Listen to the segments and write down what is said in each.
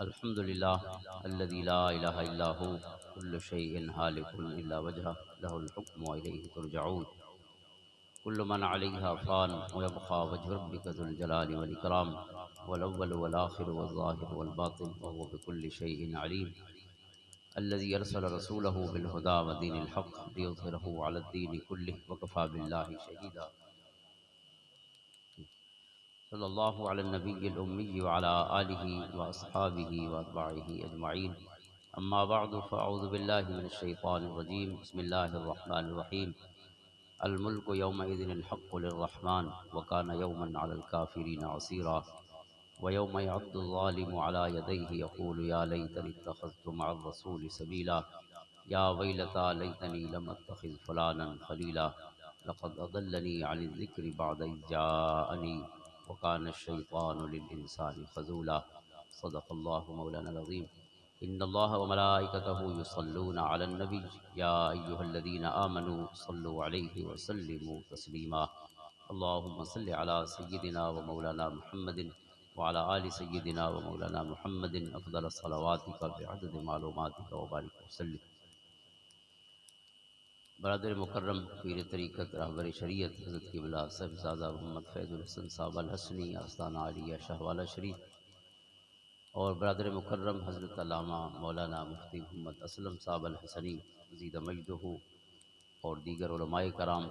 الحمد لله الذي لا إله إلا هو كل شيء هالك إلا وجهه له الحكم وإليه ترجعون كل من عليها فان ويبقى وجه ربك ذو الجلال والإكرام والأول والآخر والظاهر والباطن وهو بكل شيء عليم الذي أرسل رسوله بالهدى ودين الحق ليظهره على الدين كله وكفى بالله شهيدا صلى الله على النبي الأمي وعلى آله وأصحابه وأتباعه أجمعين أما بعد فأعوذ بالله من الشيطان الرجيم بسم الله الرحمن الرحيم الملك يومئذ الحق للرحمن وكان يوما على الكافرين عسيرا ويوم يعض الظالم على يديه يقول يا ليتني اتخذت مع الرسول سبيلا يا ويلتى ليتني لم أتخذ فلانا خليلا لقد أضلني عن الذكر بعد إذ جاءني وكان الشيطان للإنسان خذولا صدق الله مولانا العظيم إن الله وملائكته يصلون على النبي يا أيها الذين آمنوا صلوا عليه وسلموا تسليما اللهم صل على سيدنا ومولانا محمد وعلى آل سيدنا ومولانا محمد أفضل صلواتك بعدد معلوماتك وبارك وسلم. برادر مکرم پیر طریقت رہبر شریعت حضرت قبلہ صاحبزادہ محمد فیض الحسن صاحب الحسنی آستانہ عالیہ شاہوالہ شریف اور برادر مکرم حضرت علامہ مولانا مفتی محمد اسلم صاحب الحسنی مزید مجدہ اور دیگر علماء کرام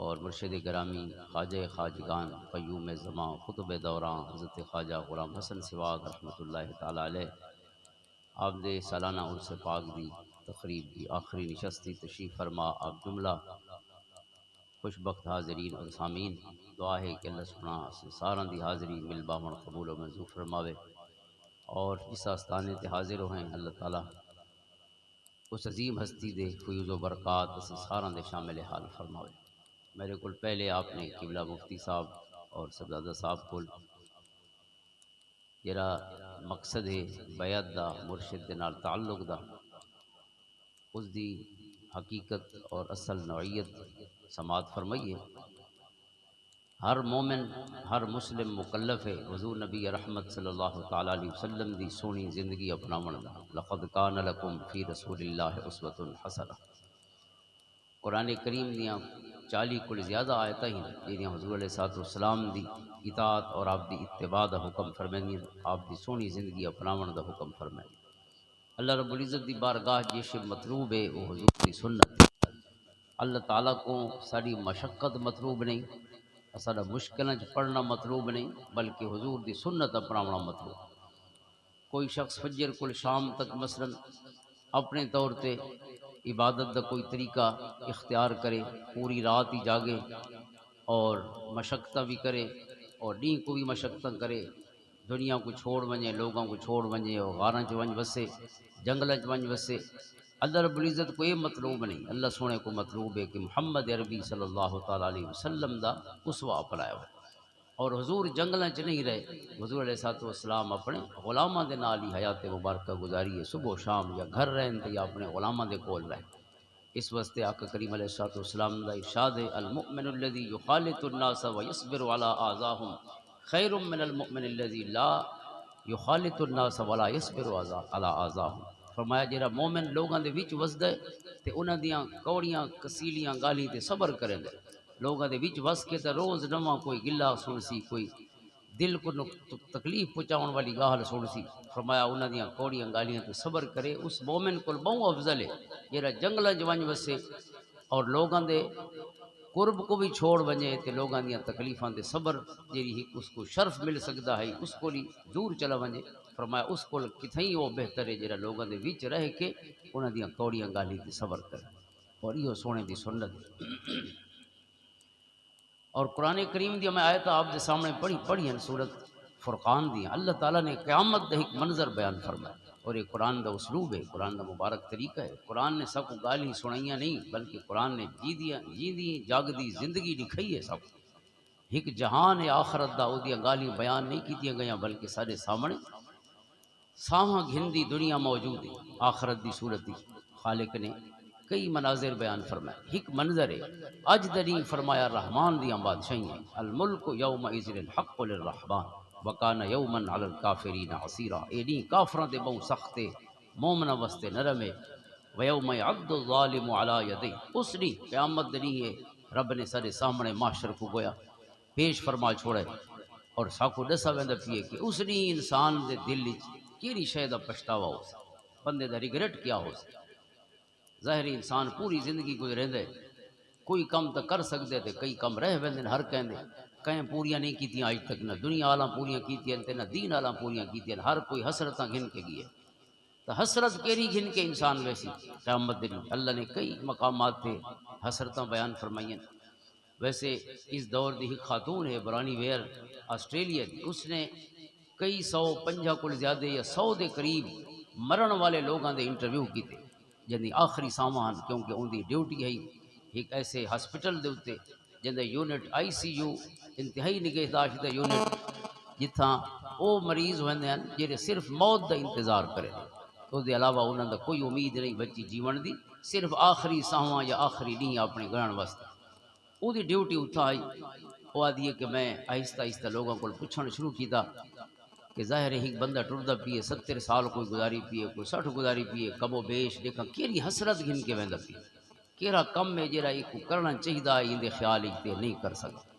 اور مرشد گرامی خواجہ خواجگان قیوم زمان خطب دوراں حضرت خواجہ غلام حسن سواگ رحمۃ اللہ تعالی علیہ آپ دے سالانہ عرس پاک دی تقریب دی آخری نشستی تشریف فرما آپ جملہ خوش بخت حاضرین اور سامعین دعا ہے کہ اللہ سبحانہ ساراں دی حاضری مل باون قبول و منظور فرماوے اور جس آستانے تے حاضر ہوئیں اللہ تعالیٰ اس عظیم ہستی دے فیوز و برکات اس ساراں دے شامل حال فرماوے. میرے کل پہلے آپ نے قبلہ مفتی صاحب اور صاحبزادہ صاحب کل جرا مقصد ہے بیعت دا مرشد دے نال تعلق دا اس دی حقیقت اور اصل نوعیت سماعت فرمائیے. ہر مومن ہر مسلم مکلف ہے حضور نبی رحمت صلی اللہ تعالی علیہ وسلم دی سونی زندگی اپناون دا. لقد کان لکم فی رسول اللہ اسوۃ حسنہ. قرآن کریم دیاں 40 کل زیادہ آیتیں ہیں جہاں حضور علیہ السلام دی اطاعت اور آپ دی اتباع دا حکم فرمائیں، آپ دی سونی زندگی اپناون دا حکم فرمائیں. اللہ رب العزت دی بارگاہ جیش مطلوب ہے وہ حضور دی سنت. اللہ تعالیٰ کو ساری مشقت مطلوب نہیں، سارا مشکلیں پڑھنا مطلوب نہیں، بلکہ حضور دی سنت اپناونا مطلوب. کوئی شخص فجر کل شام تک مثلا اپنے طور تے عبادت دا کوئی طریقہ اختیار کرے، پوری رات ہی جاگے اور مشقتیں بھی کرے اور دین کو بھی مشقتیں کرے، دنیا کو چھوڑ ونجے، لوگوں کو چھوڑ ونجے اور غاراں چ ونج وسے، جنگل چ ونج وسے. اللہ رب العزت کو یہ مطلوب نہیں. اللہ سونے کو مطلوب ہے کہ محمد عربی صلی اللہ تعالیٰ علیہ وسلم دا اسوہ اپنایا ہو. اور حضور جنگلاں چ نہیں رہے، حضور علیہ السلام اپنے غلاماں دے نال ہی حیات مبارکہ گزاری ہے. صبح و شام یا گھر رہن تے یا اپنے غلاماں دے کول رہے. اس واسطے آقا کریم علیہ السلام دا ارشاد ہے المؤمن الذي يخالط الناس ويصبر على آذاهم خیر من المؤمن الذي لا يخالط الناس ولا يصبر على آذاهم. فرمایا جڑا مومن لوگاں دے وچ وسدا ہے تے انہاں دیاں کوڑیاں کسیلیاں گالیاں تے صبر کریندا. لوگاں دے وچ وس کے تے روز نواں کوئی گلا سن سی، کوئی دل کو تکلیف پہنچاؤن والی گال سن سی. فرمایا انہاں دیاں کوڑیاں گالیاں تے صبر کرے. اس مومن کول بہت افضل ہے جڑا جنگلاں وچ ونج وسے اور لوگاں دے قرب کو بھی چھوڑ ونجے تے لوگاں دیاں تکلیفاں دے صبر جیڑی ہی اس کو شرف مل سکدا ہے اس کو ہی دور چلا ونجے. فرمایا اس کو کتھیں وہ بہتر ہے جڑا لوگاں دے وچ رہ کے انہاں دیاں کوڑیاں گالی تے صبر کرے. اور یہ سونے دی سنت. اور قرآن کریم دی میں آیت آپ دے سامنے پڑھی ہیں سورت فرقان دی. اللہ تعالیٰ نے قیامت دا ایک منظر بیان فرمایا اور یہ قرآن دا اسلوب ہے، قرآن دا مبارک طریقہ ہے. قرآن نے سب کو گالی سنائیاں نہیں بلکہ قرآن نے جیندی جاگدی زندگی لکھائی ہے. سب ایک جہان ہے آخرت دا، وہ گالیاں بیان نہیں کیتیاں گئیاں بلکہ سارے سامنے ساواں گھندی دنیا موجود ہے. آخرت دی صورت دی خالق نے کئی مناظر بیان فرمائے. ایک منظر ہے اج دنی فرمایا رحمان دیاں بادشاہیاں الملک یومئذ الحق للرحمن. وکان یومن علی الکافرین عسیرا، اے ڈی کافراں تے بہت سخت ہے، مومنا واسطے نرم ہے۔ ویوم یعض الظالم علی یدیہ، اس ڈی قیامت دنی ہے رب نے سارے سامنے معاشر کو گویا پیش فرما چھوڑے اور ساکو دسا ویندا پیے کہ اس ڈی انسان دے دل وچ کیڑی شے دا پچھتاوا ہو سی، بندے دا ریگریٹ کیا ہو سی۔ ظاہری انسان پوری زندگی گزریندے، کوئی کم تو کر سکتے تے کئی کم رہ ویندے ہر کہندے، کہیں پوریاں نہیں کیتیاں اج تک، نہ دنیا والا پوریاں کیتیاں تے نہ دین والا پوریاں کیتیاں، ہر کوئی حسرتاں گھن کے گئے۔ تو حسرت کیری گھن کے انسان ویسی قیامت دن اللہ نے کئی مقامات تے حسرتاں بیان فرمائیں۔ ویسے اس دور دی ایک خاتون ہے برانی ویئر آسٹریلیا دی، اس نے کئی 150 کل زیادہ یا 100 دے قریب مرن والے لوگاں دے انٹرویو کیتے، جن آخری سامان، کیونکہ ان دی ڈیوٹی ہے ایک ایسے ہاسپٹل دے اتے جن یونٹ آئی سی یو انتہائی نگہداشت یونٹ جتھاں او مریض ہوندے ہیں جڑے صرف موت دا انتظار کرے، اس دے علاوہ انہاں دا کوئی امید نہیں بچی جیون دی، صرف آخری ساواں یا آخری نہیں اپنے گرن واسطے۔ وہ دی ڈیوٹی اتھا آئی، وہ آدھی ہے کہ میں آہستہ آہستہ لوگوں کو پوچھنا شروع کیتا کہ ظاہر ہے ایک بندہ ٹردا پیے 70 سال کوئی گزاری پیے، کوئی 60 گزاری پیے، کم و بیش دیکھا کیڑی حسرت گھن کے ویندا پیے، کیڑا کم ہے جڑا ایک کرنا چاہیے ایندے خیال تے نہیں کر سکتا۔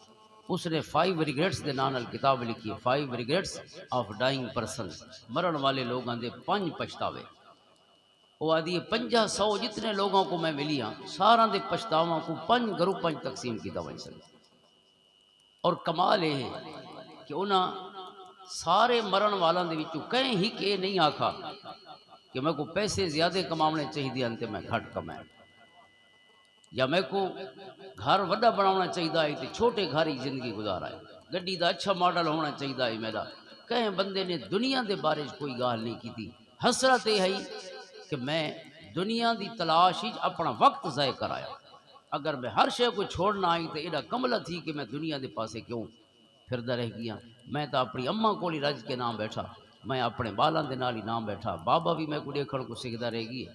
اس نے 5 ریگریٹس دے نال کتاب لکھی ہے، 5 ریگریٹس آف ڈائنگ پرسن، مرن والے لوگاں دے 5 پچھتاوے۔ وہ آدھی 50-100 جتنے لوگوں کو میں ملی ہاں سارا دے پچھتاواں کو 5 گروپاں تقسیم کیتا وج سکتا، اور کمال یہ ہے کہ انہاں سارے مرن والاں دے وچوں کہیں ہی کہ نہیں آکھا کہ میں کو پیسے زیادہ کماونے چاہیے تے میں گھٹ کمائیں، یا میں کو گھر وڈا بناونا چاہیے تے چھوٹے گھر ہی زندگی گزارا ہے، گڈی دا اچھا ماڈل ہونا چاہیے میرا۔ کہیں بندے نے دنیا دے بارے کوئی گال نہیں کی تھی۔ حسرت یہ ہے کہ میں دنیا دی تلاش اپنا وقت ضائع کرایا، اگر میں ہر شے کو چھوڑنا آئی تو ایڈا کملا تھی کہ میں دنیا دے پاسے کیوں پھردا رہ گیا۔ میں تو اپنی اماں کو رج کے نام بیٹھا، میں اپنے بالاں دے نال ہی نام بیٹھا، بابا بھی میں کو دیکھن کو سیکھدا رہ گئی،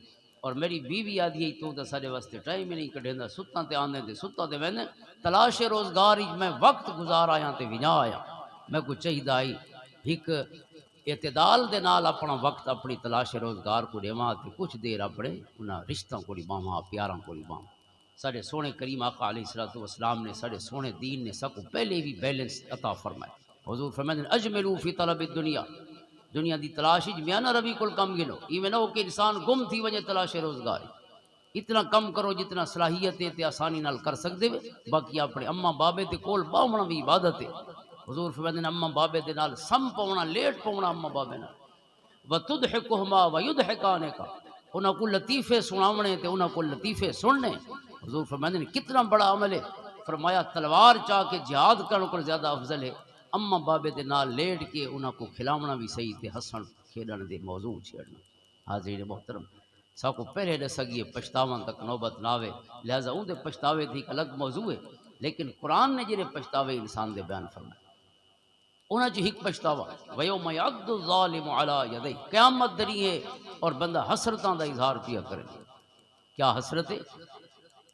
اور میری بیوی آدھی ہے تو سارے واسطے ٹائم ہی نہیں کڈیندا، ستاں تے آندے تے ستاں تے ویندے، تلاش روزگار میں وقت گزار آیا تے وجا آیا۔ میں کو چاہیے آئی ایک اعتدال دے نال اپنا وقت اپنی تلاش روزگار کو دیواں تے کچھ دیر اپنے انہاں رشتوں کو نبھاواں، پیاراں کو نبھاواں۔ سارے سونے کریم آقا علیہ الصلوۃ والسلام نے سارے سونے دین نے سب کو پہلے بھی بیلنس عطا فرمایا۔ حضور فرماتے ہیں اجملوا فی طلب الدنیا، دنیا دی تلاش میانہ روی کل کم گنو، ایویں نہ ہو کہ انسان گم تھی وجہ تلاش روزگار، اتنا کم کرو جتنا صلاحیت تے آسانی نال کر سکدے وے، باقی اپنے اماں بابے تے کول باونا بھی عبادت ہے۔ حضور فرماتے ہیں اماں بابے دے نال سم پونا، لیٹ پونا اماں بابے نال، وتضحکہما ویضحکانک، انہاں کو لطیفے سناونے تے انہاں کو لطیفے سننے۔ حضور فرماتے ہیں کتنا بڑا عمل ہے، فرمایا تلوار چاہ کے جہاد کرنے کو زیادہ افضل ہے اماں بابے دے نال لیٹ کے انہاں کو کھلاونا بھی صحیح تے ہسن کھیلن دے موضوع چھیڑنا۔ حاضرین محترم، سا کو پہلے دس گئی پچھتاواں تک نوبت نہ آوے، لہذا اون دے پچھتاوے تھی ایک الگ موضوع ہے، لیکن قرآن نے جڑے پچھتاوے انسان دے بیان فرمائے انہاں چ ایک پچھتاوا ویوم یعض الظالم علی یدیہ، قیامت دری ہے اور بندہ حسرتاں دا اظہار کیا کرے۔ کیا حسرت ہے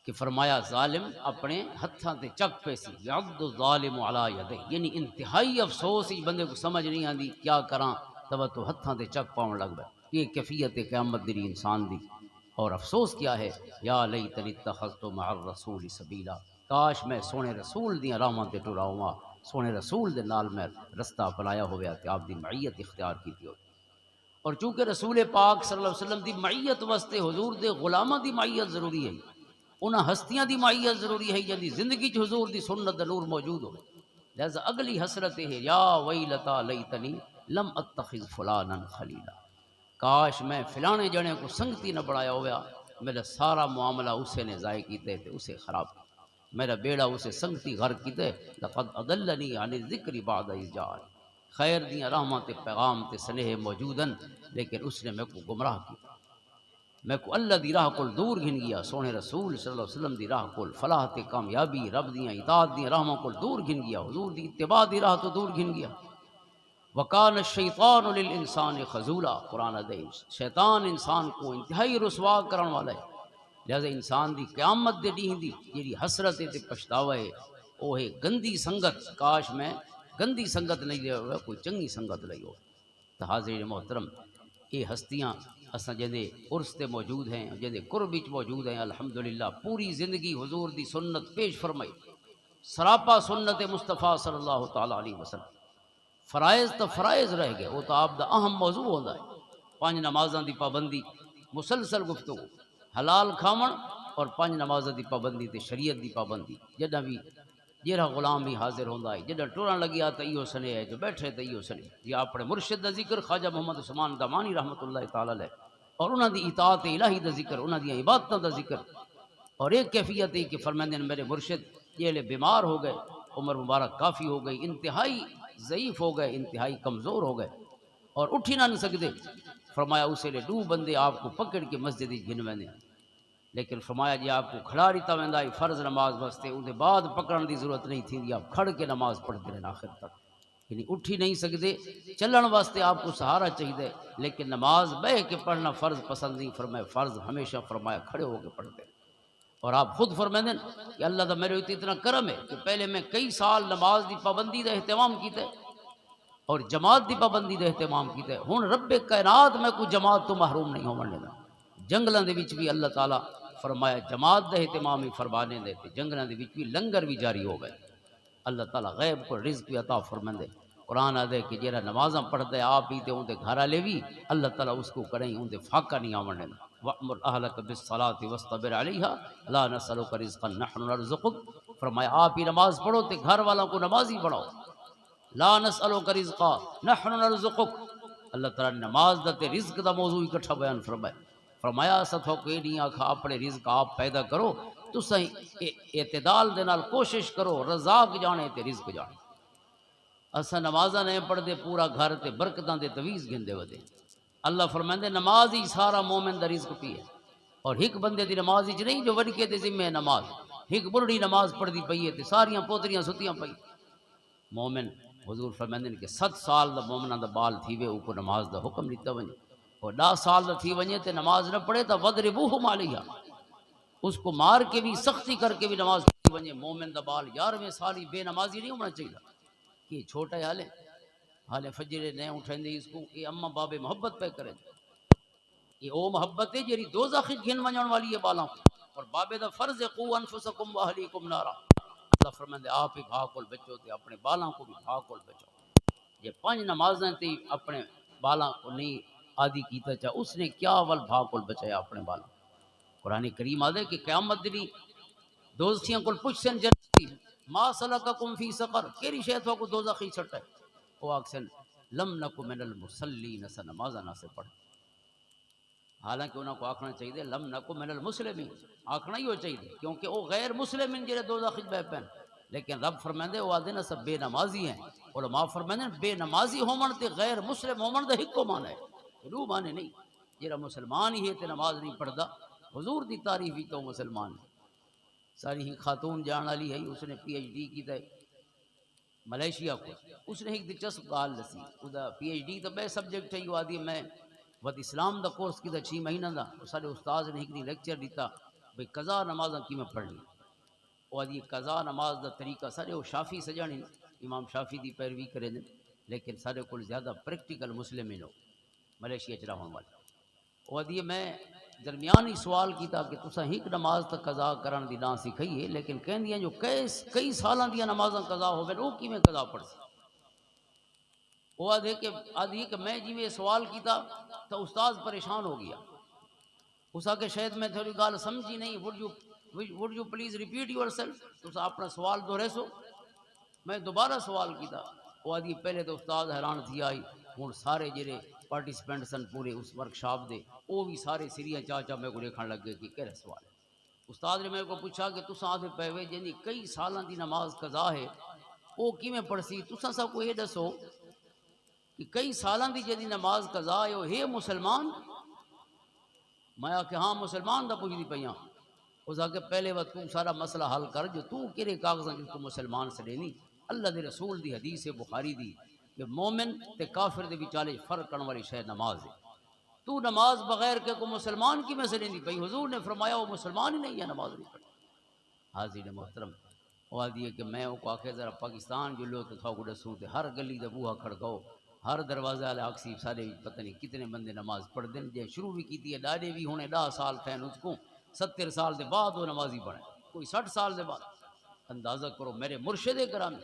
کہ فرمایا ظالم اپنے ہتھاں تے چک پیسی، یعض الظالم علی یدیہ، یعنی انتہائی افسوس ہی بندے کو سمجھ نہیں آندی کیا کراں، تو ہتھاں تے چک پاؤں لگ پے۔ یہ کیفیت قیامت دری انسان دی، اور افسوس کیا ہے، یا لیتنی اتخذت مع الرسول سبیلا، کاش میں سونے رسول دیاں راہاں تے ٹرا ہواں، سونے رسول دے نال میں رستہ اپنایا ہویا تے آپ دی معیت اختیار کیتی ہو۔ اور چونکہ رسول پاک صلی اللہ علیہ وسلم دی معیت واسطے حضور دے غلاماں دی معیت ضروری ہے، انہاں ہستیاں دی معیت ضروری ہے جن دی زندگی چ حضور دی سنت دا نور موجود ہو۔ لہذا اگلی حسرت ہے یا ویلتا لیتنی لم اتخذ فلانا خلیلا، کاش میں فلانے جنے کو سنگتی نہ بڑھایا ہوا، میرا سارا معاملہ اسے نے ضائع کیتے تے اسے خراب کیا، میرا بیڑا اسے سنگتی غرق کیتے، لقد اضلنی عن الذکر بعد اذ جاء، خیر دیاں راہاں تے پیغام تے سنیہ موجودن لیکن اس نے میں کو گمراہ کیا، میں کو اللہ دی راہ کول دور گھن گیا، سونے رسول صلی اللہ علیہ وسلم دی راہ کول فلاح تے کامیابی، رب دیاں اطاعت دیاں راہاں کول دور گھن گیا، حضور دی اتباع دی راہ تو دور گھن گیا۔ وَقَانَ الشَّيْطَانُ لِلْإِنسَانِ خَذُولًا، قرآن حدیث، شیطان انسان کو انتہائی رسوا کرن والا ہے۔ لہذا انسان دی قیامت دے ڈیہں دی جیڑی حسرت تے پچھتاوا ہے وہ ہے گندی سنگت، کاش میں گندی سنگت نہیں لے ہوگا، کوئی چنگی سنگت لئی ہو۔ تو حاضرین محترم، یہ ہستیاں اساں جدے عرس تے موجود ہیں، جدے قرب وچ موجود ہیں، الحمدللہ پوری زندگی حضور دی سنت پیش فرمائی، سراپا سنت مصطفیٰ صلی اللہ تعالی علیہ وسلم۔ فرائض تو فرائض رہ گئے، وہ تو آپ دا اہم موضوع ہوتا ہے۔ 5 نمازاں دی پابندی، مسلسل گفتگو، حلال کھاون اور 5 نمازاں دی پابندی تے شریعت دی پابندی۔ جدہ بھی جیڑا غلام بھی حاضر ہوندا ہے، جدہ ٹرن لگیا تو ایو سنے ہے، جو بیٹھے تو ایو سنے۔ یہ اپنے مرشد دا ذکر خواجہ محمد عثمان دمانی رحمۃ اللہ تعالی علیہ، اور انہاں دی اطاعت الہی دا ذکر، انہاں دی عبادتاں دا ذکر۔ اور ایک کیفیت ہے کہ فرماندے نے میرے مرشد یہ بیمار ہو گئے، عمر مبارک کافی ہو گئی، انتہائی ضعیف ہو گئے، انتہائی کمزور ہو گئے اور اٹھ ہی نہ سکتے۔ فرمایا اسے لے 2 بندے آپ کو پکڑ کے مسجد گن نے، لیکن فرمایا جی آپ کو کھڑا رہتا ویندا ہے فرض نماز واسطے، اون دے بعد پکڑن دی ضرورت نہیں تھی، آپ کھڑ کے نماز پڑھتے رہنا آخر تک، یعنی اٹھ ہی نہیں سکتے۔ چلن واسطے آپ کو سہارا چاہیے، لیکن نماز بہ کے پڑھنا فرض پسند نہیں فرمایا، فرض ہمیشہ فرمایا کھڑے ہو کے پڑھتے۔ اور آپ خود فرمائیں کہ اللہ دا میرے اتنا کرم ہے کہ پہلے میں کئی سال نماز دی پابندی دا اہتمام کیتا ہے اور جماعت دی پابندی دا اہتمام کیتا ہے، ہن رب کائنات میں کوئی جماعت تو محروم نہیں ہون دینا۔ جنگلاں دے وچ بھی اللہ تعالیٰ فرمایا جماعت دا اہتمام ہی فرمانے دے، تے جنگلاں دے وچ بھی لنگر بھی جاری ہو گئے۔ اللہ تعالیٰ غیب کو رزق بھی عطا فرماندے۔ قرآن آدھے کہ جیڑا نمازاں پڑھتا ہے آپ ہی تے اون دے گھر والے بھی، اللہ تعالیٰ اس کو کریں اون دے فاقہ نہیں آون دینا۔ وَأْمُرْ أَهْلَكَ بِالصَّلَاةِ وَاصْطَبِرْ عَلَيْهَا لَا نَسْأَلُكَ رِزْقًا نَحْنُ نَرْزُقُكَ۔ فرمایا آپ ہی نماز پڑھو تے گھر والوں کو نمازی بڑھاؤ۔ لا نسألك رزقا نحن نرزقك، اللہ تعالیٰ نے نماز دا تے رزق دا موضوع اکٹھا بیان فرمایا۔ فرمایا ستھو کوئی نہیں آکھا اپنے رزق آپ پیدا کرو، تساں اعتدال دے نال کوشش کرو، رزاق جانے تے رزق جانے۔ اساں نمازاں نہیں پڑھدے، پورا گھر تے برکتاں دے تویز گھندے ودے۔ اللہ فرماندے نماز ہی سارا مومن دا رزق پی ہے، اور ایک بندے دی نماز ہی نہیں جو وڈکے دے ذمہ ہے نماز، ایک بڑھڑی نماز پڑھ دی پئی ہے تے ساریاں پوتریاں ستیاں پئی۔ مومن حضور فرماندے کہ 7 سال دا مومناں دا بال تھی وے اوپر نماز دا حکم دیتا ونجے، اور 10 سال دا تھی ونجے تے نماز نہ پڑھے تا وضربوہم علیہا، اس کو مار کے بھی سختی کر کے بھی نماز پڑھی ونجے۔ مومن دا بال 11ویں سال ہی بے نمازی نہیں ہونا چاہیے کہ چھوٹا ہے حالے فجر نہیں اٹھیں اس کو، یہ اماں بابے محبت پہ کریں، یہ او محبت ہے جیری دوزخ گھن ونجن والی ہے بالاں کو، اور بابے دا فرض ہے قو انفسکم واہلیکم نارا۔ اللہ فرماندے آپ ہی بھاگ کول بچو تے اپنے بالاں کو بھی بھاگ کول بچو۔ یہ 5 نمازیں تے اپنے بالاں کو نہیں عادی کیتا چاہ، اس نے کیا ول بھاگ کول بچایا اپنے بالاں۔ قرآن کریم آدھے کہ قیامت دی دوزخیاں کول پوچھسن جنتی ما سلککم فی سقر، کیڑی شے تو کو دوزخ ہی چھٹے، وہ آکسن لم نکو من المصلین، اسا نمازاں نہ سے پڑھ۔ حالانکہ انہوں کو آکھنا چاہیے لم نکو من المسلمین، آکھنا ہی ہو چاہیے کیونکہ وہ غیر مسلمین جڑے دوزخ بے پین، لیکن رب فرماندے وہ آدھے نا سب بے نمازی ہیں۔ علماء فرماندے بے نمازی ہومن تے غیر مسلم ہومن دا ہکو معنی ہے، دو معنی نہیں۔ جڑا مسلمان ہی ہے تے نماز نہیں پڑھدا، حضور دی تعریف ہی تو مسلمان ہے۔ ساری ہی خاتون جان والی ہے، اس نے پی ایچ ڈی کیتا ہے ملیشیا کو، اس نے ایک دلچسپ گال دسی، ادا پی ایچ ڈی تو بے سبجیکٹ ہے، وہ آدھی میں ود اسلام دا کورس کیتا 6 مہینہ دا، سارے استاد نے ایک لیکچر دیتا بھئی قضا نمازاں کیویں پڑھنی، وہ آدھی قضا نماز دا طریقہ سارے وہ شافی سجانی امام شافی دی پیروی کرے دیں، لیکن سارے کو زیادہ پریکٹیکل مسلم ہی لوگ ملیشیا چ رہن والے۔ وہ آدھی میں درمیانی سوال کیتا کہ تساں ایک نماز تا قضا کرن دی نہ سکھائیے، لیکن کہندیاں جو کئی سالاں دیاں نمازاں قضا ہوے وہ کیویں قضا پڑھ سی؟ وہ آدھی کہ میں جی سوال کیتا تو استاد پریشان ہو گیا، اس آ کے شاید میں تھوڑی گال سمجھی نہیں، would you please repeat your self, تسا اپنا سوال دہرے سو۔ میں دوبارہ سوال کیتا، وہ آدھی پہلے تو استاد حیران تھی آئی، ہوں سارے جڑے پارٹیسپینٹ سن پورے اس ورکشاپ دے وہ بھی سارے سریاں چاچا میں کو دیکھنے لگے کہ کہڑا سوال ہے۔ استاد نے میرے کو پوچھا کہ تساں آدھے پے وے جنی کئی سالاں دی نماز قضا ہے وہ کیویں پڑھسی، تساں سب کو یہ دسو کہ کئی سالاں دی جدی نماز قضا ہے وہ ہے مسلمان؟ میں کہ ہاں مسلمان دا پوچھدی پیاں۔ اس آ کے پہلے وقت تو سارا مسئلہ حل کر جو تو کہڑے کاغذاں جس کو مسلمان سے دینی، اللہ دے رسول دی حدیث بخاری دی کہ مومن تے کافر دے وچالے فرق کرنے والی شے نماز ہے، تو نماز بغیر کہ کو مسلمان کی میں سے دینی پئی، حضور نے فرمایا وہ مسلمان ہی نہیں ہے نماز نہیں پڑھی۔ حاضرین محترم، وہ آدھی ہے کہ میں وہ کو آخے ذرا پاکستان جو لو تو تھا کو دسوں تے ہر گلی دا بوہا کھڑکاؤ، ہر دروازے والے آکسی سارے پتہ نہیں کتنے بندے نماز پڑھ دیں، جے شروع بھی کی ہے ڈاڈے بھی ہونے 10 سال تھے اس کو 70 سال دے بعد وہ نمازی بنے، کوئی 60 سال دے بعد۔ اندازہ کرو میرے مرشد گرامی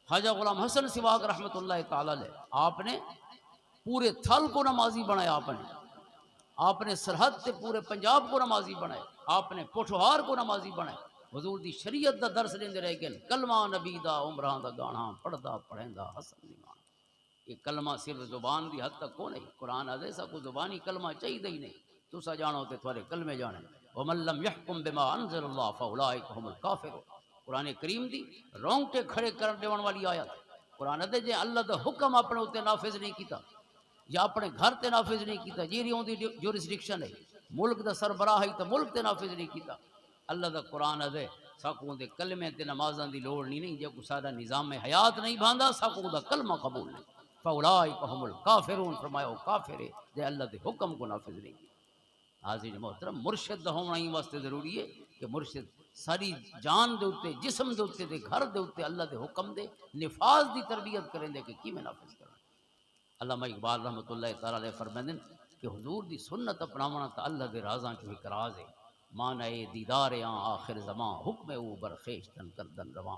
خواجہ غلام حسن سواگ رحمۃ اللہ تعالی علیہ، آپ نے پورے تھل کو نمازی بنایا، آپ نے سرحد سے پورے پنجاب کو نمازی بنائے، آپ نے پوٹھوہار کو نمازی بنائے، حضور دی شریعت دا درس لیندے رہ گئے، کلمہ نبی دا عمرہ دا گانا پڑھدا پڑھیندا حسن دی مان۔ یہ کلمہ صرف زبان دی حد تک کو نہیں، قرآن آدھے سا کو زبانی کلمہ چاہیے ہی نہیں، تسا جانو تے تھوڑے کلمے جانے۔ وَمَن لَّمْ يَحْكُم بِمَا أَنزَلَ اللَّهُ فَأُولَٰئِكَ هُمُ الْكَافِرُونَ۔ قرآن کریم دی رونگٹے کھڑے کر دیون والی آیت۔ قرآن دے جے اللہ دا حکم اپنے اوتے نافذ نہیں کیتا یا اپنے گھر تے نافذ نہیں کیتا، جیری اون دی جورسڈکشن ہے، ملک دا سربراہ ہے تو ملک تے نافذ نہیں کیتا۔ اللہ دا قرآن دے ساکوں دے کلمے تے نمازاں دی لوڑ نہیں، جے کو سارا نظام حیات نہیں بھاندا ساکوں دا کلمہ قبول نہیں۔ فَأُولَٰئِكَ هُمُ الْكَافِرُونَ، فرمایا وہ کافر ہے جے اللہ دے حکم کو نافذ نہیں کیتا۔ حاضرین محترم، مرشد دا ہونا ہی واسطے ضروری ہے کہ مرشد ساری جان دے اتے، جسم دے اتے، دے گھر دے اتے اللہ دے حکم دے نفاذ دی تربیت کریں دے کہ کی میں نافذ کرنا۔ علامہ اقبال رحمۃ اللہ تعالی علیہ فرمائیں کہ حضور دی سنت اپناونا تا اللہ دے رازاں چوں ایک راز ہے، معنی دیدار آن آخر زمان، حکم او برخیش تن کردن رواں۔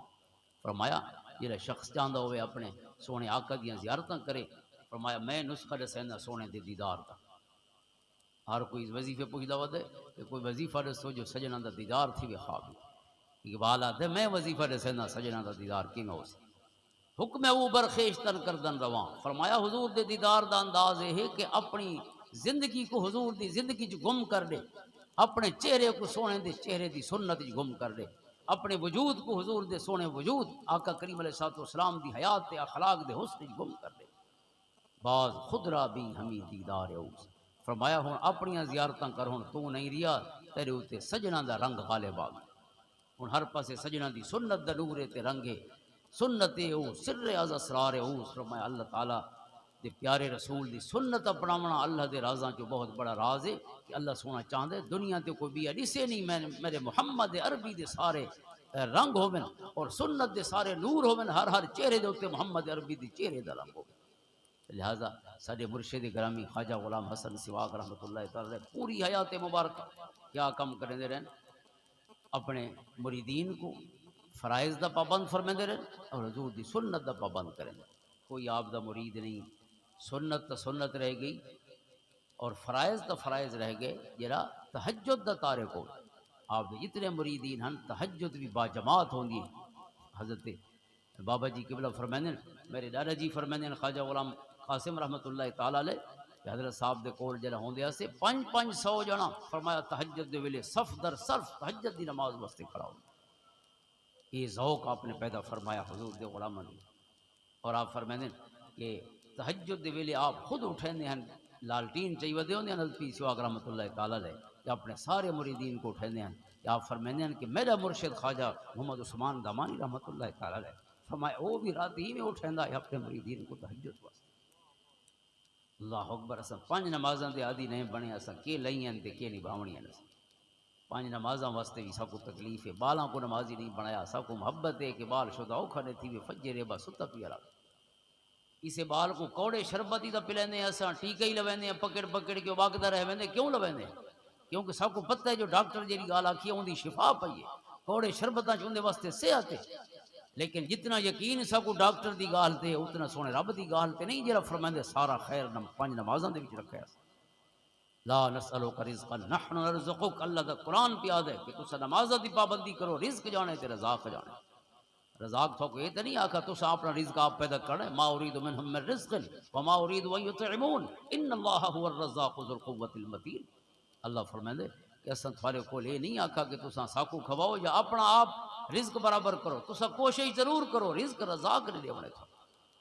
فرمایا جڑا شخص چاہندا ہوئے اپنے سونے آقا دیاں زیارتاں کرے، فرمایا میں نسخہ دسیندا سونے دے دیدار دا۔ ہر کوئی وظیفے پوچھدا ودے کہ کوئی وظیفہ دسو جو سجنا دا دیدار تھی وے خواب۔ اقبال آتے میں وظیفہ دسیندا سجنا دا دیدار کیویں ہو سی، حکم او برخیش تن کردن رواں۔ فرمایا حضور دے دیدار دا انداز یہ ہے کہ اپنی زندگی کو حضور دی زندگی چ گم کر دے، اپنے چہرے کو سونے دے چہرے دی سنت چ گم کر دے، اپنے وجود کو حضور دے سونے وجود آقا کریم علیہ الصلوۃ والسلام دی حیات تے اخلاق دے حسن چ گم کر دے۔ بعض خود را بھی ہمیں دیدار اوس۔ فرمایا ہن اپنیاں زیارتاں کر، ہن تو نہیں ریا تیرے اوتے سجنا دا رنگ غالب آ گیا، ہن ہر پاسے سجنا دی سنت دا نور تے رنگ ہے، سنت او سر از اسرار او۔ فرمایا اللہ تعالیٰ دے پیارے رسول دی سنت اپناونا اللہ دے رازاں جو بہت بڑا راز ہے کہ اللہ سونا چاہندے دنیا تے کوئی بھی ڈسے نہیں میں میرے محمد عربی دے سارے رنگ ہوون اور سنت دے سارے نور ہوون، ہر ہر چہرے دے اوتے محمد عربی دی چہرے دا رنگ ہوے۔ لہذا سارے مرشد گرامی خواجہ غلام حسن سواگ رحمۃ اللہ تعالی پوری حیات مبارکہ کیا کام کرتے رہن، اپنے مریدین کو فرائض دا پابند فرمیندے رہن اور حضور دی سنت دا پابند کریں۔ کوئی آپ دا مرید نہیں، سنت تا سنت رہ گئی اور فرائض تا فرائض رہ گئے، جرا تہجد دا تارک ہو۔ آپ دے جتنے مریدین ہن تہجد بھی با جماعت ہوندی ہے۔ حضرت بابا جی قبلہ فرمیندے میرے دادا جی فرمیندے خواجہ غلام قاسم رحمۃ اللہ تعالی علیہ کہ حضرت صاحب دے کول جڑا ہوندے سے 500 جنا فرمایا تہجد دے ویلے صف در صف تہجد دی نماز واسطے کھڑا ہو۔ یہ ذوق آپ نے پیدا فرمایا حضور دے غلاماں نے، اور آپ فرمائیں کہ تہجد دے ویلے آپ خود اٹھیندے ہیں، لالٹین چاہیے ودے ہوندے ہیں حضرت پیر سواگ رحمۃ اللہ تعالی علیہ کہ اپنے سارے مریدین کو اٹھیندے ہیں کہ آپ فرمائیں کہ میرا مرشد خواجہ محمد عثمان دامانی رحمۃ اللہ تعالی علیہ فرمایا وہ بھی رات ہی میں اٹھیندا ہے اپنے مریدین کو تہجد واسطے۔ اللہ اکبر، اساں 5 نمازاں دے عادی نہیں بنے، اساں کے لئیاں تے کے نبھاونیاں نے۔ 5 نمازاں واسطے بھی سب کو تکلیف ہے، بالاں کو نمازی نہیں بنایا، سب کو محبت ہے کہ بال شدہ او کھڑے تھی فجر با ستا پیا رکھ، اسے بال کو کوڑے شربتی دا پلیندے اساں ٹیکے ہی لویندے ہیں پکڑ پکڑ کے واگدا رہ ویندے، کیوں لویندے؟ کیونکہ سب کو پتہ ہے جو ڈاکٹر جیڑی گال آکھی ہے اون دی شفا پئی ہے، کوڑے شربتاں چ اون دے واسطے صحت ہے، لیکن جتنا یقین سب کو ڈاکٹر دی گال تے اتنا سونے رب دی گال تے نہیں، جڑا فرماندے سارا خیر 5 نمازاں دے وچ رکھیا۔ لا نسألک رزقا نحن نرزقک، اللہ دا قرآن پہ یاد ہے کہ تسا نمازہ دی پابندی کرو، رزق جانے تے رزاق جانے۔ رزاق تو یہ تو نہیں آکھا تسا اپنا رزق آپ پیدا کرنے، ما اريد منهم من رزق وما اريد ان يطعمون ان اللہ هو الرزاق ذو القوة المتین۔ اللہ فرمائے کہ اساں تھارے کول یہ نہیں آکھا کہ تسا ساکو کھواؤ یا اپنا آپ رزق برابر کرو، تسا کوشش ضرور کرو، رزق رزاق نے دیونے تھا۔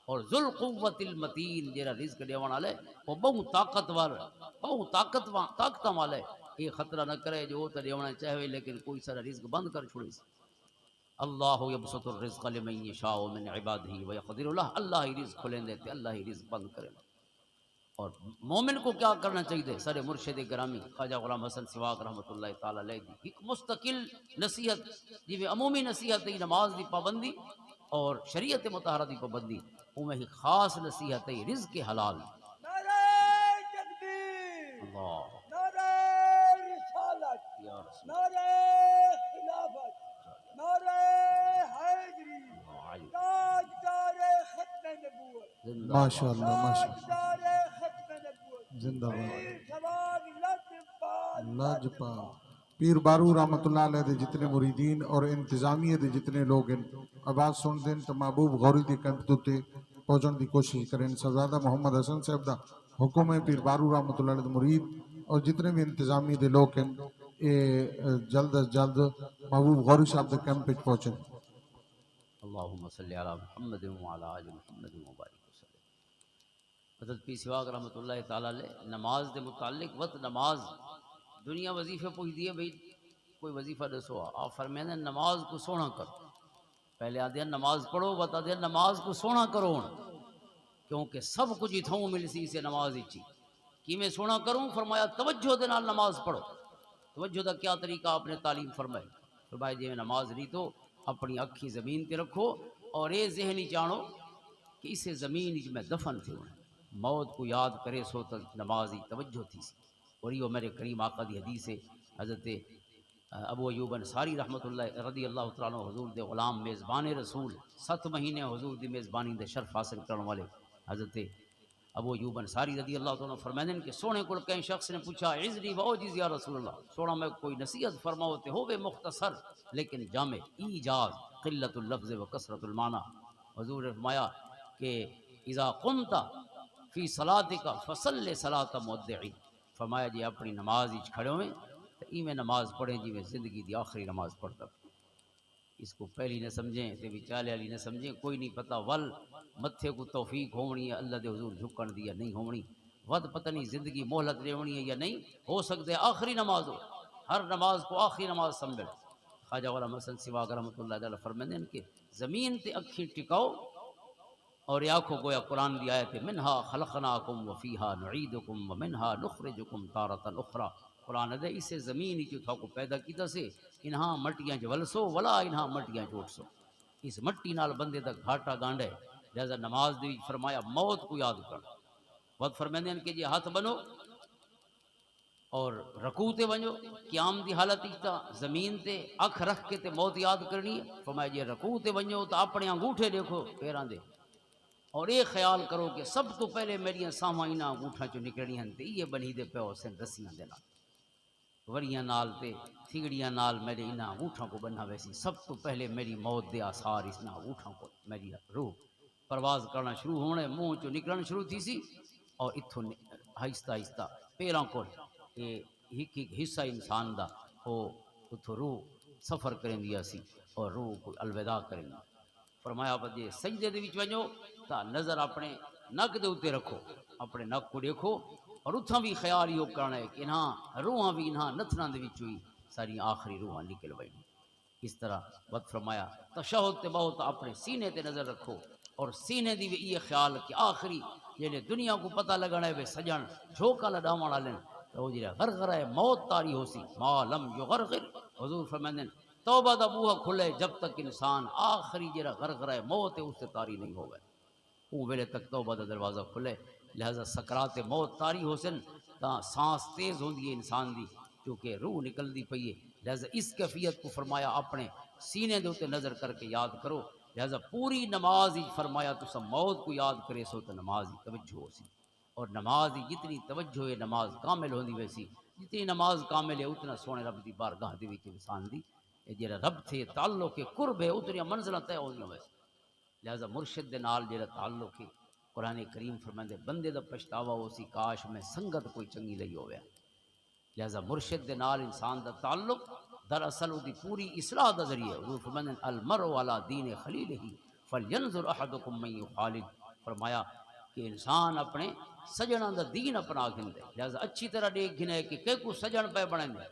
اور ذو القوت المتین جیڑا رزق دیوان والے وہ بہت طاقتور، بہت طاقت والے، یہ خطرہ نہ کرے جو تو دیونا چاہے لیکن کوئی سارا رزق بند کر چھوڑے۔ اللہ یبسط الرزق لمن یشاء من عبادہ ویقدر له، اللہ ہی رزق کھولیں دیتے، اللہ ہی رزق بند کرے۔ اور مومن کو کیا کرنا چاہیے؟ سر مرشد گرامی خواجہ غلام حسن سواگ رحمۃ اللہ تعالی علیہ دی ایک مستقل نصیحت جی عمومی نصیحت ہے نماز دی پابندی اور شریعت مطہرہ دی پابندی، میں ایک خاص نصیحت ہے رزق حلال۔ نعرہ تکبیر، اللہ نعرہ رسالت، یا رسول نعرہ خلافت، نعرہ حیدری، تاجدار ختم نبوت، زندہ ماشاء باد، اللہ ماشاء اللہ، تاجدار ختم نبوت، زندہ باد۔ پیر سواد لجپال لاجپال پیر بارو رحمت اللہ علیہ دے جتنے مریدین اور انتظامیہ دے جتنے لوگ ہیں آواز سن دیں تو محبوب غوری دی کیمپ دوتے پہنچن دی کوشش کریں۔ صاحبزادہ محمد حسن صاحب دا حکم ہے پیر بارو رحمت اللہ علیہ دے مرید اور جتنے بھی انتظامیہ دے لوگ ہیں اے جلد از جلد محبوب غوری صاحب دے کیمپ پہ پہنچیں۔ اللہم صلی علی محمد وعلی آل محمد مبارک وسلم۔ حضرت پیر سواگ رحمۃ اللہ تعالی علیہ نماز دے متعلق وقت نماز دنیا وظیفے پوچھ دیے بھئی کوئی وظیفہ دسو، آپ فرمائیں نماز کو سونا کرو، پہلے آدھے نماز پڑھو بتا دیا نماز کو سونا کرو، کیونکہ سب کچھ اتھوں مل سی سے نماز اچھی کی میں سونا کروں؟ فرمایا توجہ دے نال نماز پڑھو۔ توجہ دا کیا طریقہ آپ نے تعلیم فرمائی؟ فرمایا جی میں نماز نہیں تو اپنی اکھی زمین تے رکھو اور اے ذہنی جانو کہ اسے زمین میں دفن تھے ہوئے، موت کو یاد کرے سو تو نماز ہی توجہ تھی سی۔ اور یہ میرے کریم آقا دی حدیث ہے، حضرت ابو ایوب انصاری رحمۃ اللہ رضی اللہ تعالیٰ عنہ حضور دے غلام میزبان رسول 7 مہینے حضور دی میزبانی دے شرف حاصل کرنے والے حضرت ابو ایوب انصاری رضی اللہ تعالیٰ عنہ فرمائیں کہ سونے کو کہیں شخص نے پوچھا عزری وعجز یا رسول اللہ، سونا میں کوئی نصیحت فرماؤ تے ہوئے مختصر لیکن جامع، ایجاز قلت اللفظ و کثرت المعنی۔ حضور نے فرمایا کہ اذا قمت فی صلاتک فصل صلاۃ مودعی، فرمایا جی اپنی نماز ہی کھڑے ہوئے تو میں نماز پڑھیں جی میں زندگی دی آخری نماز پڑھتا۔ اس کو پہلی نہ سمجھیں تے وچالے والی نہ سمجھیں، کوئی نہیں پتہ ول متھے کو توفیق ہونی ہے اللہ دے حضور جھکن دی یا نہیں ہونی، ود پتہ نہیں زندگی مہلت لینی ہے یا نہیں، ہو سکتے آخری نماز ہو، ہر نماز کو آخری نماز سمجھ۔ خواجہ غلام حسن سواگ رحمۃ اللہ علیہ فرماتے ہیں کہ زمین تے اکھی ٹکاؤ اور یہ آنکھوں گویا قرآن دی آیت ہے منہا خلقناکم وفیہا نعیدکم ومنہا نخرجکم تارۃ اخری، قرآن دے اسے زمین ہی جو کو پیدا کیتا سے انہاں مٹیاں جولسو ولا انہاں مٹیاں چوٹسو، اس مٹی نال بندے دا گھاٹا گانڈ ہے، لہذا نماز دی فرمایا موت کو یاد کرنا۔ وقت فرماتے ہیں کہ جی ہاتھ بنو اور رکوع تے ونجو، قیام دی حالت اچتا زمین تے اکھ رکھ کے تے موت یاد کرنی ہے، فرمایا جی رکوع تے ونجو تو اپنے انگوٹھے دیکھو پیراں دے اور یہ خیال کرو کہ سب تو پہلے میری ساواں انہاں انگوٹھاں چوں نکلنی ہیں تے یہ بنی دے پیو سن رسیاں دے نال وریاں نال تے تھیگڑیاں نال میرے انہاں انگوٹھاں کو بننا ویسی، سب تو پہلے میری موت دے آثار اس نہ انگوٹھاں کو میری روح پرواز کرنا شروع ہونے منہ چوں نکلنا شروع تھی سی اور اتھوں آہستہ آہستہ پیراں کو یہ ایک ایک حصہ انسان دا وہ اتھوں روح سفر کریں دیا سی اور روح کو الوداع کریں دیا۔ فرمایا جی سجدے دے وچ ونجو تا نظر اپنے نک دے اوتے رکھو، اپنے نک کو دیکھو اور اتھاں بھی خیال یہ کرنا ہے کہ انہاں روحاں بھی انہاں نتھناں دے وچوں ہی ساری آخری روحاں نکل وئی۔ اس طرح وقت فرمایا تشہد تے بہت اپنے سینے تے نظر رکھو اور سینے دی بھی یہ خیال کہ آخری جڑے دنیا کو پتہ لگنا ہے سجن جھوکا لڈاون والے تو جڑا غرغرہ موت تاری ہو سی ما لم یغرغر، حضور فرماندے توبہ دا بوہا کھلے جب تک انسان آخری جڑا غرغرہ موت ہے اس سے تاری نہیں ہوگا، وہ ویلے تک توبہ دا دروازہ کھلے۔ لہذا سکرات موت تاری ہو سن تا سانس تیز ہوندی ہے انسان دی کیونکہ روح نکل دی پئی ہے، لہذا اس کیفیت کو فرمایا اپنے سینے دے اوتے نظر کر کے یاد کرو۔ لہذا پوری نماز ہی فرمایا تو سب موت کو یاد کرے سو تو نماز ہی توجہ ہو سی، اور نماز ہی جتنی توجہ ہے نماز کامل ہوندی ویسی، جتنی نماز کامل ہے اتنا سونے رب دی بارگاہ دے وچ انسان دی جڑا رب تھے تعلق کے قرب ہے اتنی منزلیں طے ہوندیاں ویسے۔ لہذا مرشد دے نال جڑا تعلق ہے قرآن کریم فرماندے بندے دا پچھتاوا ہو سی کاش میں سنگت کوئی چنگی لئی ہوئے۔ لہذا مرشد دے نال انسان دا تعلق دراصل دی پوری اصلاح دا ذریعہ، حضور فرماندے المرء علی دین خلیلہ فلینظر احدکم من یخالل، فرمایا کہ انسان اپنے سجناں دا دین اپنا گھندے، لہذا اچھی طرح دیکھ گھنے کہ کو سجن پہ بنے دے،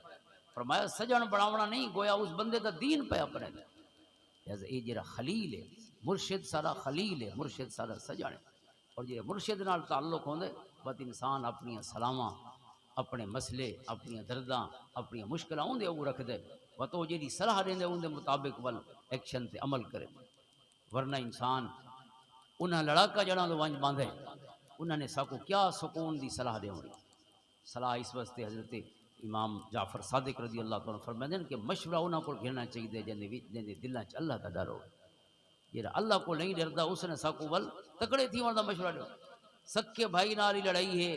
فرمایا سجن بناونا نہیں گویا اس بندے دا دین پہ اپنے دے۔ لہذا یہ جڑا خلیل ہے مرشد سارا خلیل ہے، مرشد سارا سجن ہے، اور جڑے مرشد نال تعلق ہوندے بت انسان اپنی سلاواں اپنے مسئلے اپنی درداں اپنی مشکلاں اندے اگو رکھ دے بت وہ جی صلاح دیں اندے مطابق ول ایکشن تے عمل کرے ورنہ انسان انہاں لڑاکا جڑاں تو ونج باندھے انہاں نے ساکو کیا سکون دی صلاح دے ہوئی صلاح اس واسطے حضرت امام جعفر صادق رضی اللہ تعالیٰ فرماتے ہیں کہ مشورہ انہاں کو گھرنا چاہیے جن دے دلاں چ اللہ دا ڈر ہو جڑا اللہ کو نہیں ڈردا اس نے ساکو ول تکڑے تھی وندا مشورہ دیو سکے بھائی نال ہی لڑائی ہے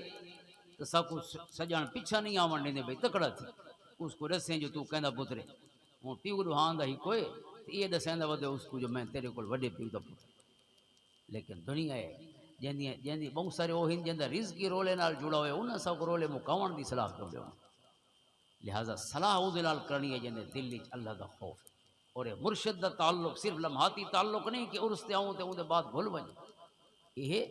تو ساکو سجان پیچھا نہیں آون دے بھائی تکڑا تھی اس کو دسیں جو تو کہندا پترے ہوں پیو روحان دا ہی کوئی یہ دسیندا ودے اس کو جو میں تیرے کول وڈے پیو دا پتر لیکن دنیا ہے جن بہت سارے وہ ہیں جن رزقی رولے نال جڑا ہوئے انہاں سب رولے مکاون دی صلاح کر دیو لہذا صلاح او دے نال کرنی ہے جن دل وچ اللہ دا خوف اور یہ مرشد دا تعلق صرف لمحاتی تعلق نہیں کہ عرس تے آؤں تے اون دے بعد بھول ونج یہ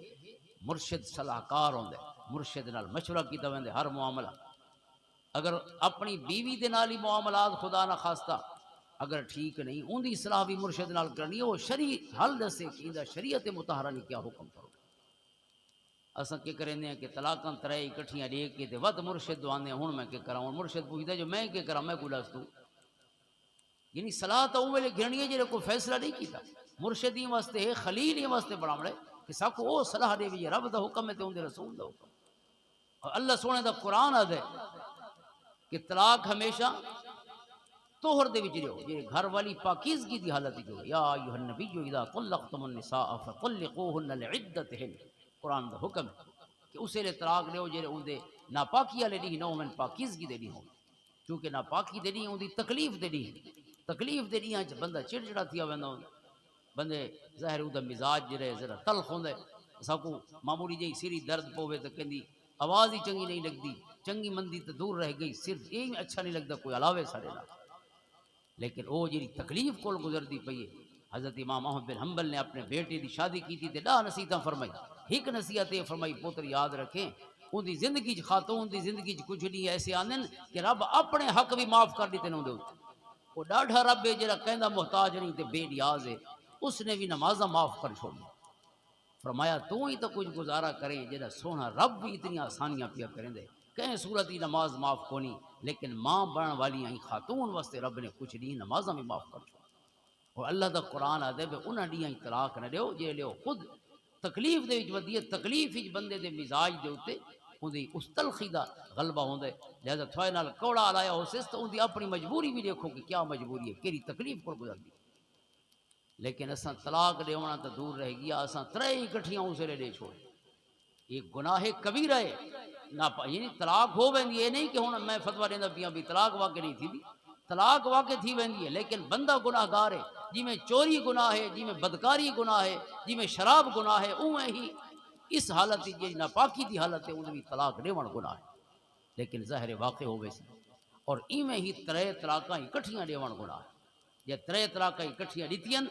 مرشد صلاح کار ہوندے مرشد نال مشورہ کیتا ویندے ہر معاملہ اگر اپنی بیوی دے نال ہی معاملات خدا نہ خواستہ اگر ٹھیک نہیں ان دی اصلاح بھی مرشد نال کرنی ہے وہ شرعی حل دسے کہ اندا شریعت مطہرہ نے کیا حکم کرو اساں کی کرنے ہیں کہ طلاقاں ترے اکٹھیاں دے کے تے ود مرشد آنے ہن میں کہ کراں مرشد پوچھدا جو میں کہ کراں میں کوئی دس دوں یعنی صلاح تو ویلے گھنی ہے جڑے کوئی فیصلہ نہیں کیتا مرشدی واسطے ہے خلیل واسطے بڑھاوڑے کہ ساکو او صلاح دے وی رب دا حکم ہے تے اون دے رسول دا حکم اور اللہ سونے دا قرآن آدھے کہ طلاق ہمیشہ توہر دے وچ رہو یہ گھر والی پاکیزگی دی حالت جو یا ایھا النبی اذا طلقتم النساء فطلقوهن لعدتهن قرآن دا حکم ہے کہ اسے لے طلاق دیو جڑے اون دے ناپاکی والے دی نو من پاکیزگی دے دی ہو کیونکہ ناپاکی دے دی اون دی تکلیف دے دی تکلیف دے دی چ بندہ چڑچڑا تھیا ویندا بندے ظاہر او دا مزاج جڑے ذرا تلخ ہوندا ساکو معمولی جی سری درد پوے تے کہندی آواز ہی چنگی نہیں لگتی چنگی مندی تو دور رہ گئی صرف یہ اچھا نہیں لگتا کوئی علاوے سارے نال لیکن وہ جی تکلیف کول گزرتی پئی ہے حضرت امام احمد بن حنبل نے اپنے بیٹے دی شادی کی تھی تے 10 نصیحتاں فرمائی ایک نصیحت یہ فرمائی پوتر یاد رکھیں ان دی زندگی چ خاتون دی زندگی چ کچھ نہیں ایسے آندن کہ رب اپنے حق بھی معاف کر دیتے نوں دے وہ ڈاڈھا رب ہے جڑا کہندا محتاج نہیں تے بے نیاز ہے اس نے بھی نمازاں معاف کر چھوڑی فرمایا تو ہی تو کچھ گزارا کریں جڑا سونا رب بھی اتنی آسانیاں پیا کریں دے کہیں صورت ہی نماز معاف کونی لیکن ماں بنن والی خاتون واسطے رب نے کچھ نہیں نمازاں بھی معاف کر چھوڑی اور اللہ دا قرآن آدھے بے انہاں ڈیاں طلاق نہ دیو جے لیو خود تکلیف دے وچ ودی تکلیف وچ بندے دے مزاج دے اوتے اندی اس تلخی دا غلبہ ہوندا ہے لہذا تھوڑے نال کوڑا لایا ہو سس تو اندی اپنی مجبوری بھی دیکھو کہ کیا مجبوری ہے کیڑی تکلیف کو گزر دی لیکن اساں طلاق دیونا تو دور رہ گیا اساں ترے اکٹھیاں اسے دے چھوڑ یہ گناہ کبیرہ ہے نہ یعنی طلاق ہو ویندی یہ نہیں کہ ہن میں فتوی دیندا پیاں بھی طلاق واقع نہیں تھی طلاق واقع تھی ویندی ہے لیکن بندہ گناہ گار ہے جی میں چوری گناہ ہے جی میں بدکاری گناہ ہے جی میں شراب گناہ ہے اویں ہی اس حالت جی ناپاکی دی حالت ہے ان بھی طلاق دیون گناہ ہے لیکن ظاہر واقع ہو ویسی اور ایویں ہی ترے طلاقاں اکٹھیاں دیون گناہ ہے جے ترے طلاقاں اکٹھیاں دتیاں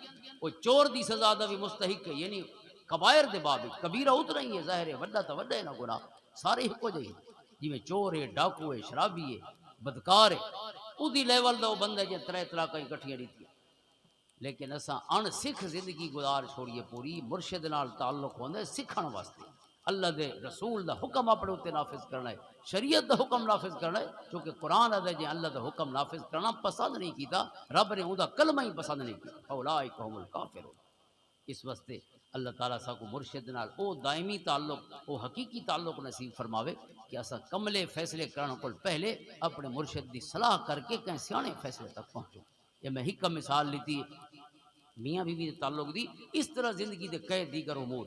وہ چور دی سزا دا بھی مستحق ہے یعنی کبائر دے باب کبیرہ اتنا ہی ہے ظاہر ہے وڈا تو وڈا ہے نہ گناہ سارے ہکو جہی جی میں چور ہے ڈاکو ہے شرابی ہے بدکار ہے اودی لیول دا وہ بندہ جے ترے طلاقاں اکٹھیاں دتیاں لیکن اساں ان سکھ زندگی گزار چھوڑیے پوری مرشد نال تعلق ہوندا ہے سکھن واسطے اللہ دے رسول دا حکم اپنے اوتے نافذ کرنا ہے شریعت دا حکم نافذ کرنا ہے کیونکہ قرآن ہے جے اللہ دا حکم نافذ کرنا پسند نہیں کیتا رب نے اوندا کلمہ ہی پسند نہیں کیتا اولئک هم الکافرون اس واسطے اللہ تعالیٰ سا کو مرشد نال او دائمی تعلق او حقیقی تعلق نصیب فرماوے کہ اسا کملے فیصلے کرن کول پہلے اپنے مرشد دی صلاح کر کے کہیں سیانے فیصلے تک پہنچو یہ میں ایک مثال لیتی میاں بیوی دے تعلق دی اس طرح زندگی دے کئی دیگر امور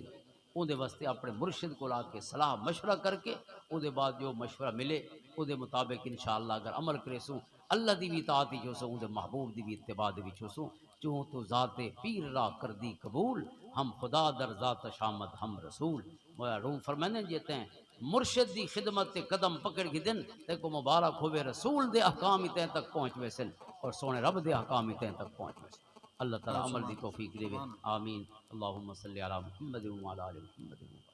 اون دے واسطے اپنے مرشد کو لا کے صلاح مشورہ کر کے او دے بعد جو مشورہ ملے او دے مطابق انشاءاللہ اگر عمل کرے سوں اللہ دی بھی اطاعت وچ ہوسوں اون دے محبوب دی بھی اتباع دے وچ ہوسوں چوں تو ذات پیر را کر دی قبول ہم خدا در ذات شامت ہم رسول مولا روم فرمانے جیتے ہیں مرشد دی خدمت تے قدم پکڑ کے دن تے کو مبارک ہوئے رسول دے احکام تے تک پہنچ ویسن اور سونے رب دے احکام تے تک پہنچ ویسن اللہ تعالی عمل دی توفیق دے آمین اللہم صلی علی محمد و علی آل محمد